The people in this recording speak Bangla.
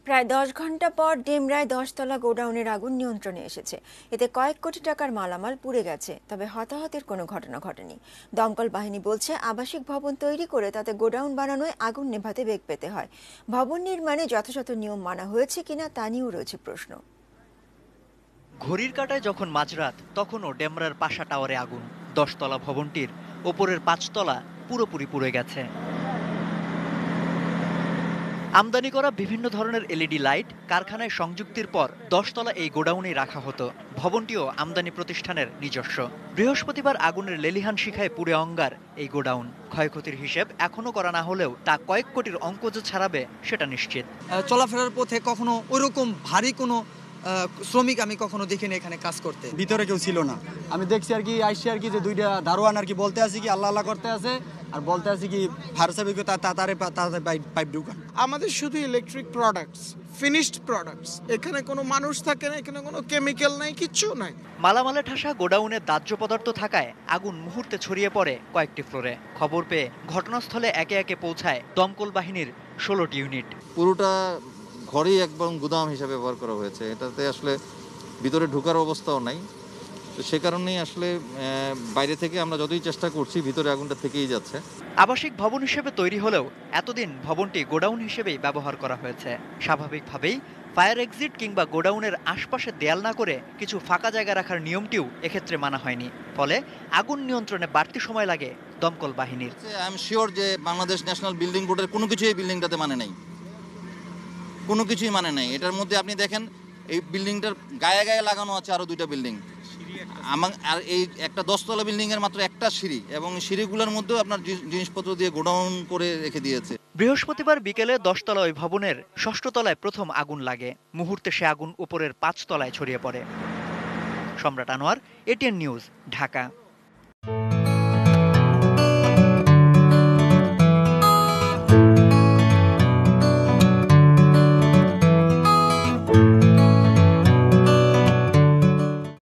প্রায় 10 ঘন্টা পর ডেমরায় 10 তলা গোডাউনের আগুন নিয়ন্ত্রণে এসেছে। এতে কয়েক কোটি টাকার মালামাল পুড়ে গেছে, তবে হতাহতের কোনো ঘটনা ঘটেনি। দমকল বাহিনী বলছে, আবাসিক ভবন তৈরি করে তাতে গোডাউন বানানোয় আগুন নেভাতে বেগ পেতে হয়। ভবন নির্মাণে যথাযথ নিয়ম মানা হয়েছে কিনা তা নিয়েও রয়েছে প্রশ্ন। ঘড়ির কাঁটায় যখন মাঝরাত, তখনও ডেমরার পাশা টাওয়ারে আগুন। 10 তলা ভবনটির ওপরের 5 তলা পুরোপুরি পুড়ে গেছে। আমদানি করা বিভিন্ন ধরনের এলইডি লাইট কারখানায় সংযুক্তির পর 10 তলা এই গোডাউনেই রাখা হতো। ভবনটিও আমদানি প্রতিষ্ঠানের নিজস্ব। বৃহস্পতিবার আগুনের লেলিহান শিখায় পুড়ে অঙ্গার এই গোডাউন। ক্ষয়ক্ষতির হিসেব এখনো করা না হলেও তা কয়েক কোটির অঙ্ক যে ছাড়াবে সেটা নিশ্চিত। চলাফেরার পথে কখনো ওইরকম ভারী কোনো শ্রমিক আমি কখনো দেখিনি এখানে কাজ করতে। ভিতরে কেউ ছিল না, আমি দেখছি আর কি, আইসি আর কি, যে দুইটা দারোয়ান আর কি বলতে আছে কি আল্লাহ আল্লাহ করতে আছে, আর বলতে আছে কি ফায়ার সার্ভিসকে তাড়াতাড়ি পাইপ ঢুকান। আমাদের শুধু ইলেকট্রিক প্রোডাক্টস, ফিনিশড প্রোডাক্টস, এখানে কোনো মানুষ থাকে না, এখানে কোনো কেমিক্যাল নাই, কিচ্ছু নাই। মালামালে ঠাসা গোডাউনে দাহ্য পদার্থ থাকায় আগুন মুহূর্তে ছড়িয়ে পড়ে কয়েকটি ফ্লোরে। খবর পেয়ে ঘটনাস্থলে একে একে পৌঁছায় দমকল বাহিনীর 16টি ইউনিট। পুরোটা ঘরই একদম গুদাম হিসাবে ব্যবহার করা হয়েছে। এটাতে আসলে ভিতরে ঢোকার অবস্থাও নাই, তো সে কারণেই আসলে বাইরে থেকে আমরা যতই চেষ্টা করছি ভিতরে আগুনটা থেকেই যাচ্ছে। আবাসিক ভবন হিসেবে তৈরি হলেও এতদিন ভবনটি গোডাউন হিসেবেই ব্যবহার করা হয়েছে। স্বাভাবিকভাবেই ফায়ার এক্সিট কিংবা গোডাউনের আশপাশে দেয়াল না করে কিছু ফাঁকা জায়গা রাখার নিয়মটিও এক্ষেত্রে মানা হয়নি। ফলে আগুন নিয়ন্ত্রণে বাড়তি সময় লাগে দমকল বাহিনীর। আই এম শিওর যে বাংলাদেশ ন্যাশনাল বিল্ডিং বোর্ডের কোনো কিছুই এই বিল্ডিংটাতে মানে নাই, কোনো কিছুই মানে নাই। এটার মধ্যে আপনি দেখেন এই বিল্ডিংটার গায়ে গায়ে লাগানো আছে আরো 2টা বিল্ডিং। আর এই একটা 10 তলা বিল্ডিং এর মাত্র একটা সিঁড়ি, এবং সিঁড়িগুলোর মধ্যেও আপনার জিনিসপত্র দিয়ে গোডাউন করে রেখে দিয়েছে। বৃহস্পতিবার বিকেলে 10 তলা ওই ভবনের 6ষ্ঠ তলায় প্রথম আগুন লাগে। মুহূর্তে সে আগুন উপরের 5 তলায় ছড়িয়ে পড়ে। সম্রাট আনোয়ার, এটিএন নিউজ, ঢাকা।